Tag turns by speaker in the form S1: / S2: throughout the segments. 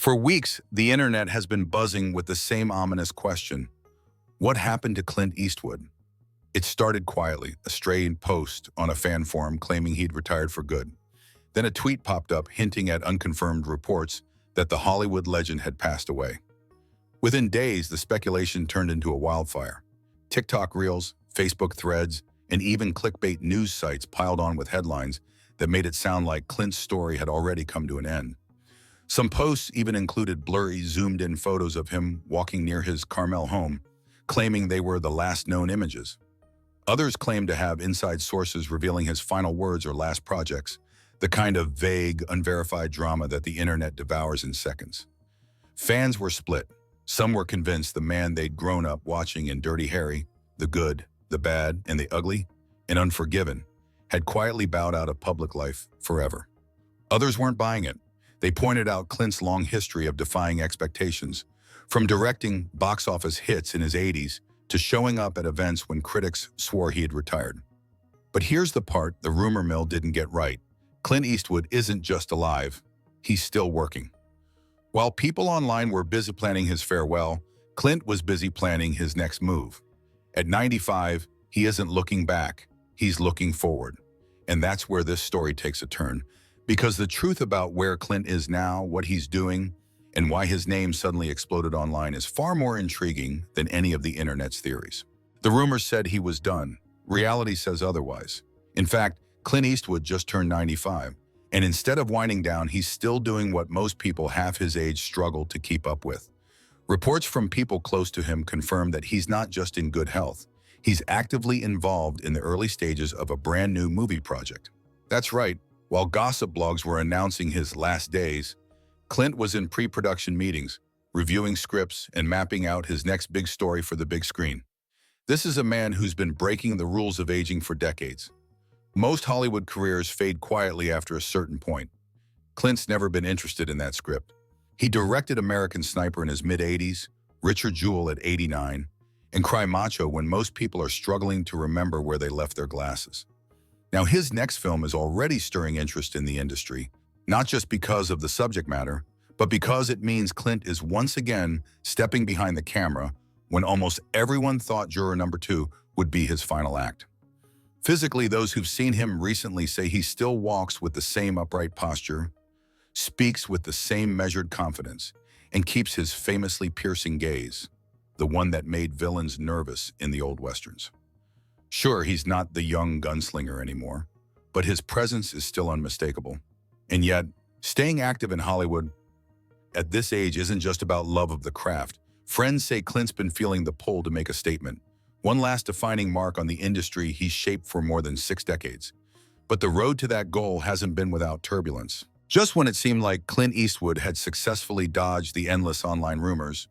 S1: For weeks, the internet has been buzzing with the same ominous question. What happened to Clint Eastwood? It started quietly, a stray post on a fan forum claiming he'd retired for good. Then a tweet popped up hinting at unconfirmed reports that the Hollywood legend had passed away. Within days, the speculation turned into a wildfire. TikTok reels, Facebook threads, and even clickbait news sites piled on with headlines that made it sound like Clint's story had already come to an end. Some posts even included blurry, zoomed-in photos of him walking near his Carmel home, claiming they were the last known images. Others claimed to have inside sources revealing his final words or last projects, the kind of vague, unverified drama that the internet devours in seconds. Fans were split. Some were convinced the man they'd grown up watching in Dirty Harry, The Good, The Bad, and The Ugly, and Unforgiven, had quietly bowed out of public life forever. Others weren't buying it. They pointed out Clint's long history of defying expectations, from directing box office hits in his 80s to showing up at events when critics swore he had retired. But here's the part the rumor mill didn't get right. Clint Eastwood isn't just alive, he's still working. While people online were busy planning his farewell, Clint was busy planning his next move. At 95, he isn't looking back, he's looking forward. And that's where this story takes a turn. Because the truth about where Clint is now, what he's doing, and why his name suddenly exploded online is far more intriguing than any of the internet's theories. The rumors said he was done. Reality says otherwise. In fact, Clint Eastwood just turned 95, and instead of winding down, he's still doing what most people half his age struggle to keep up with. Reports from people close to him confirm that he's not just in good health. He's actively involved in the early stages of a brand new movie project. That's right. While gossip blogs were announcing his last days, Clint was in pre-production meetings, reviewing scripts and mapping out his next big story for the big screen. This is a man who's been breaking the rules of aging for decades. Most Hollywood careers fade quietly after a certain point. Clint's never been interested in that script. He directed American Sniper in his mid-80s, Richard Jewell at 89, and Cry Macho when most people are struggling to remember where they left their glasses. Now, his next film is already stirring interest in the industry, not just because of the subject matter, but because it means Clint is once again stepping behind the camera when almost everyone thought Juror Number 2 would be his final act. Physically, those who've seen him recently say he still walks with the same upright posture, speaks with the same measured confidence, and keeps his famously piercing gaze, the one that made villains nervous in the old westerns. Sure, he's not the young gunslinger anymore, but his presence is still unmistakable. And yet, staying active in Hollywood at this age isn't just about love of the craft. Friends say Clint's been feeling the pull to make a statement, one last defining mark on the industry he's shaped for more than 6 decades. But the road to that goal hasn't been without turbulence. Just when it seemed like Clint Eastwood had successfully dodged the endless online rumors,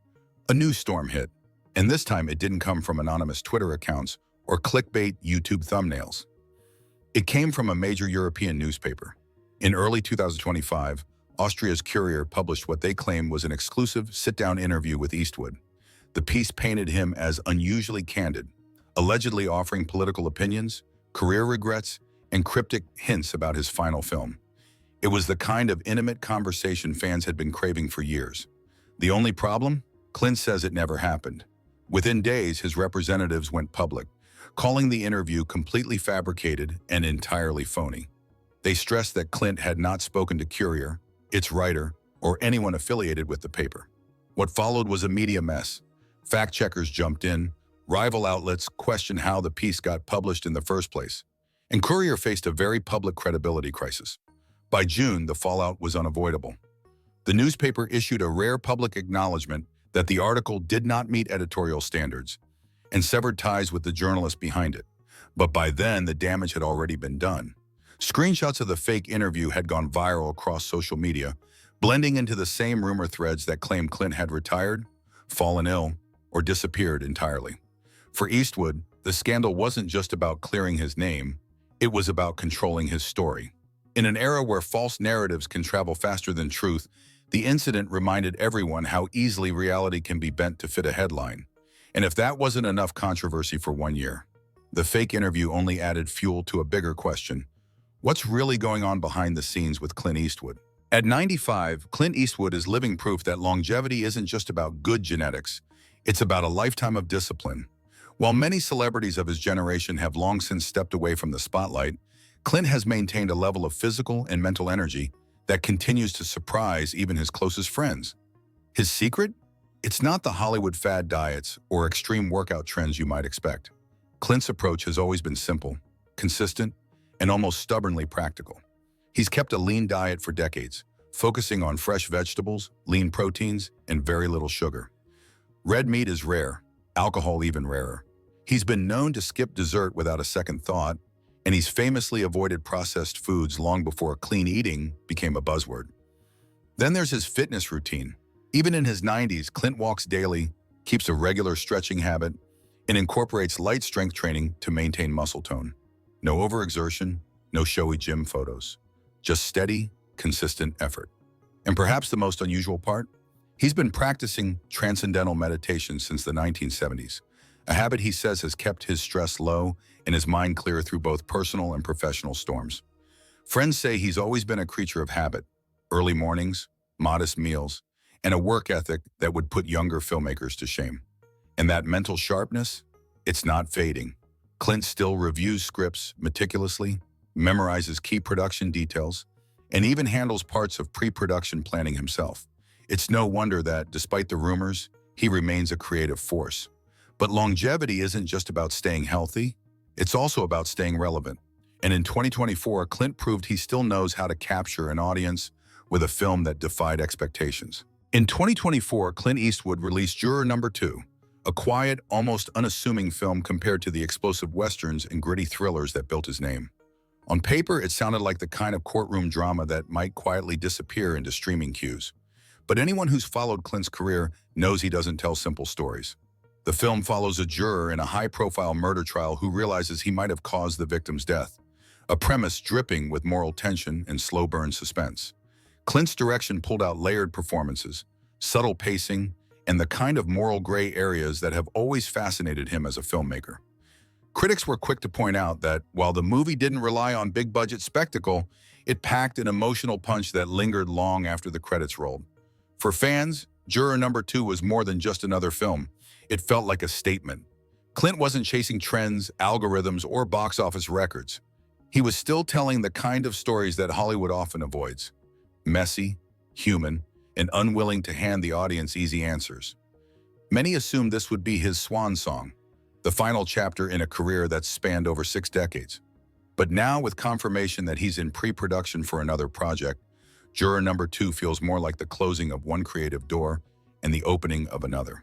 S1: a new storm hit. And this time it didn't come from anonymous Twitter accounts or clickbait YouTube thumbnails. It came from a major European newspaper. In early 2025, Austria's Courier published what they claimed was an exclusive sit-down interview with Eastwood. The piece painted him as unusually candid, allegedly offering political opinions, career regrets, and cryptic hints about his final film. It was the kind of intimate conversation fans had been craving for years. The only problem? Clint says it never happened. Within days, his representatives went public, calling the interview completely fabricated and entirely phony. They stressed that Clint had not spoken to Courier, its writer, or anyone affiliated with the paper. What followed was a media mess. Fact-checkers jumped in, rival outlets questioned how the piece got published in the first place, and Courier faced a very public credibility crisis. By June, the fallout was unavoidable. The newspaper issued a rare public acknowledgement that the article did not meet editorial standards, and severed ties with the journalist behind it. But by then, the damage had already been done. Screenshots of the fake interview had gone viral across social media, blending into the same rumor threads that claimed Clint had retired, fallen ill, or disappeared entirely. For Eastwood, the scandal wasn't just about clearing his name, it was about controlling his story. In an era where false narratives can travel faster than truth, the incident reminded everyone how easily reality can be bent to fit a headline. And if that wasn't enough controversy for 1 year, the fake interview only added fuel to a bigger question. What's really going on behind the scenes with Clint Eastwood? At 95, Clint Eastwood is living proof that longevity isn't just about good genetics, it's about a lifetime of discipline. While many celebrities of his generation have long since stepped away from the spotlight, Clint has maintained a level of physical and mental energy that continues to surprise even his closest friends. His secret? It's not the Hollywood fad diets or extreme workout trends you might expect. Clint's approach has always been simple, consistent, and almost stubbornly practical. He's kept a lean diet for decades, focusing on fresh vegetables, lean proteins, and very little sugar. Red meat is rare, alcohol even rarer. He's been known to skip dessert without a second thought, and he's famously avoided processed foods long before clean eating became a buzzword. Then there's his fitness routine. Even in his 90s, Clint walks daily, keeps a regular stretching habit, and incorporates light strength training to maintain muscle tone. No overexertion, no showy gym photos. Just steady, consistent effort. And perhaps the most unusual part? He's been practicing transcendental meditation since the 1970s, a habit he says has kept his stress low and his mind clear through both personal and professional storms. Friends say he's always been a creature of habit, early mornings, modest meals, and a work ethic that would put younger filmmakers to shame. And that mental sharpness? It's not fading. Clint still reviews scripts meticulously, memorizes key production details, and even handles parts of pre-production planning himself. It's no wonder that, despite the rumors, he remains a creative force. But longevity isn't just about staying healthy, it's also about staying relevant. And in 2024, Clint proved he still knows how to capture an audience with a film that defied expectations. In 2024, Clint Eastwood released Juror Number 2, a quiet, almost unassuming film compared to the explosive westerns and gritty thrillers that built his name. On paper, it sounded like the kind of courtroom drama that might quietly disappear into streaming queues. But anyone who's followed Clint's career knows he doesn't tell simple stories. The film follows a juror in a high-profile murder trial who realizes he might have caused the victim's death, a premise dripping with moral tension and slow-burn suspense. Clint's direction pulled out layered performances, subtle pacing, and the kind of moral gray areas that have always fascinated him as a filmmaker. Critics were quick to point out that while the movie didn't rely on big-budget spectacle, it packed an emotional punch that lingered long after the credits rolled. For fans, Juror Number 2 was more than just another film. It felt like a statement. Clint wasn't chasing trends, algorithms, or box office records. He was still telling the kind of stories that Hollywood often avoids. Messy, human, and unwilling to hand the audience easy answers. Many assumed this would be his swan song, the final chapter in a career that's spanned over 6 decades. But now, with confirmation that he's in pre-production for another project, Juror Number 2 feels more like the closing of one creative door and the opening of another.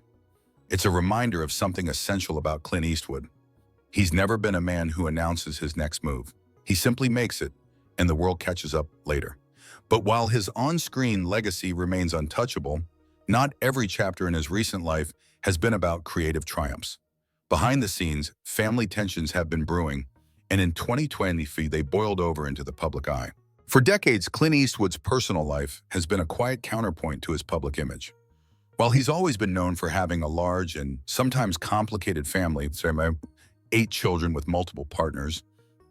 S1: It's a reminder of something essential about Clint Eastwood. He's never been a man who announces his next move. He simply makes it, and the world catches up later. But while his on-screen legacy remains untouchable, not every chapter in his recent life has been about creative triumphs. Behind the scenes, family tensions have been brewing, and in 2020 they boiled over into the public eye. For decades, Clint Eastwood's personal life has been a quiet counterpoint to his public image. While he's always been known for having a large and sometimes complicated family, 8 children with multiple partners,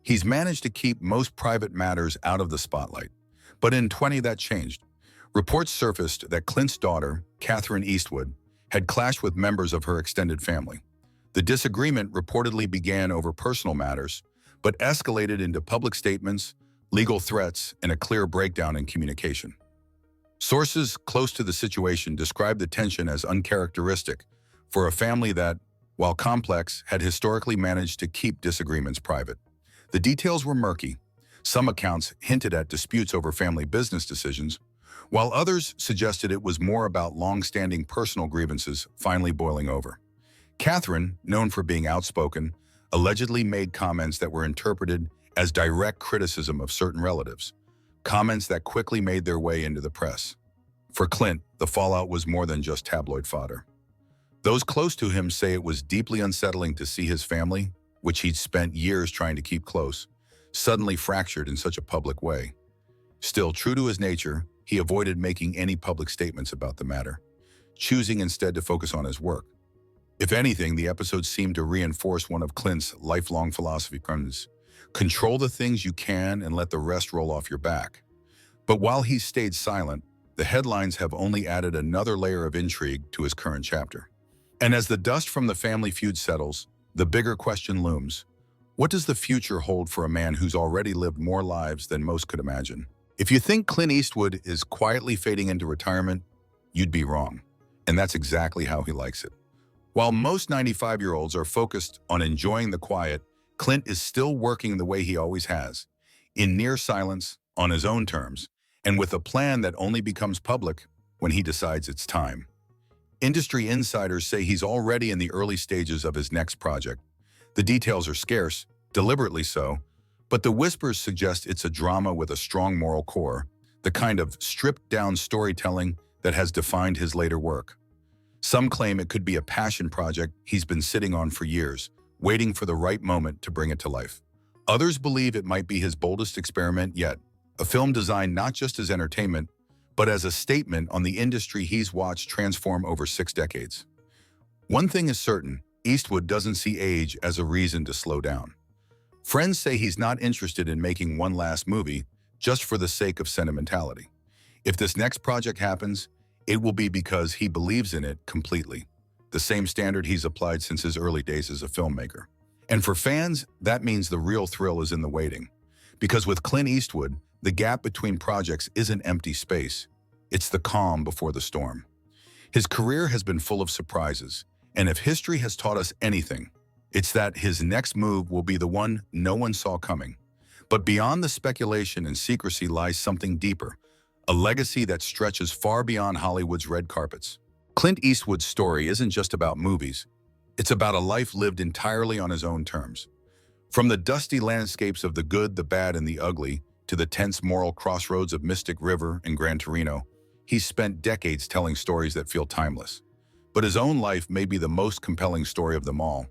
S1: he's managed to keep most private matters out of the spotlight. But in 2020, that changed. Reports surfaced that Clint's daughter, Catherine Eastwood, had clashed with members of her extended family. The disagreement reportedly began over personal matters, but escalated into public statements, legal threats, and a clear breakdown in communication. Sources close to the situation described the tension as uncharacteristic for a family that, while complex, had historically managed to keep disagreements private. The details were murky. Some accounts hinted at disputes over family business decisions, while others suggested it was more about long-standing personal grievances finally boiling over. Catherine, known for being outspoken, allegedly made comments that were interpreted as direct criticism of certain relatives, comments that quickly made their way into the press. For Clint, the fallout was more than just tabloid fodder. Those close to him say it was deeply unsettling to see his family, which he'd spent years trying to keep close, suddenly fractured in such a public way. Still, true to his nature, he avoided making any public statements about the matter, choosing instead to focus on his work. If anything, the episode seemed to reinforce one of Clint's lifelong philosophies: control the things you can and let the rest roll off your back. But while he's stayed silent, the headlines have only added another layer of intrigue to his current chapter. And as the dust from the family feud settles, the bigger question looms. What does the future hold for a man who's already lived more lives than most could imagine? If you think Clint Eastwood is quietly fading into retirement, you'd be wrong. And that's exactly how he likes it. While most 95-year-olds are focused on enjoying the quiet, Clint is still working the way he always has, in near silence, on his own terms, and with a plan that only becomes public when he decides it's time. Industry insiders say he's already in the early stages of his next project. The details are scarce, deliberately so, but the whispers suggest it's a drama with a strong moral core, the kind of stripped-down storytelling that has defined his later work. Some claim it could be a passion project he's been sitting on for years, waiting for the right moment to bring it to life. Others believe it might be his boldest experiment yet, a film designed not just as entertainment, but as a statement on the industry he's watched transform over 6 decades. One thing is certain, Eastwood doesn't see age as a reason to slow down. Friends say he's not interested in making one last movie just for the sake of sentimentality. If this next project happens, it will be because he believes in it completely, the same standard he's applied since his early days as a filmmaker. And for fans, that means the real thrill is in the waiting. Because with Clint Eastwood, the gap between projects isn't empty space. It's the calm before the storm. His career has been full of surprises, and if history has taught us anything, it's that his next move will be the one no one saw coming. But beyond the speculation and secrecy lies something deeper, a legacy that stretches far beyond Hollywood's red carpets. Clint Eastwood's story isn't just about movies. It's about a life lived entirely on his own terms. From the dusty landscapes of the good, the bad, and the ugly, to the tense moral crossroads of Mystic River and Gran Torino, he's spent decades telling stories that feel timeless. But his own life may be the most compelling story of them all.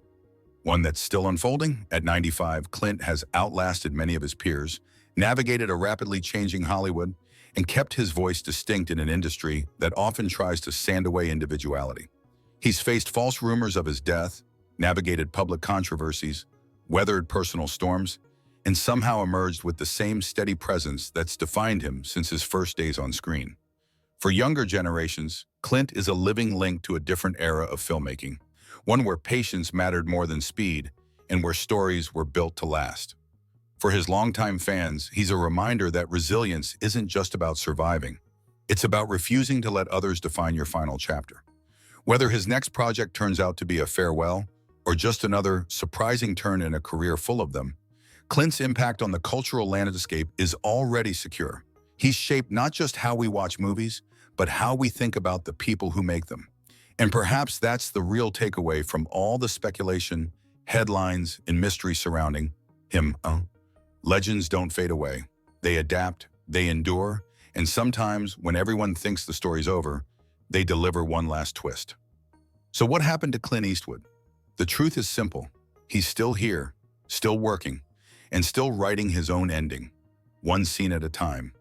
S1: One that's still unfolding. At 95, Clint has outlasted many of his peers, navigated a rapidly changing Hollywood, and kept his voice distinct in an industry that often tries to sand away individuality. He's faced false rumors of his death, navigated public controversies, weathered personal storms, and somehow emerged with the same steady presence that's defined him since his first days on screen. For younger generations, Clint is a living link to a different era of filmmaking, one where patience mattered more than speed and where stories were built to last. For his longtime fans, he's a reminder that resilience isn't just about surviving. It's about refusing to let others define your final chapter. Whether his next project turns out to be a farewell or just another surprising turn in a career full of them, Clint's impact on the cultural landscape is already secure. He's shaped not just how we watch movies, but how we think about the people who make them. And perhaps that's the real takeaway from all the speculation, headlines, and mystery surrounding him. Legends don't fade away. They adapt, they endure, and sometimes, when everyone thinks the story's over, they deliver one last twist. So what happened to Clint Eastwood? The truth is simple. He's still here, still working, and still writing his own ending, one scene at a time.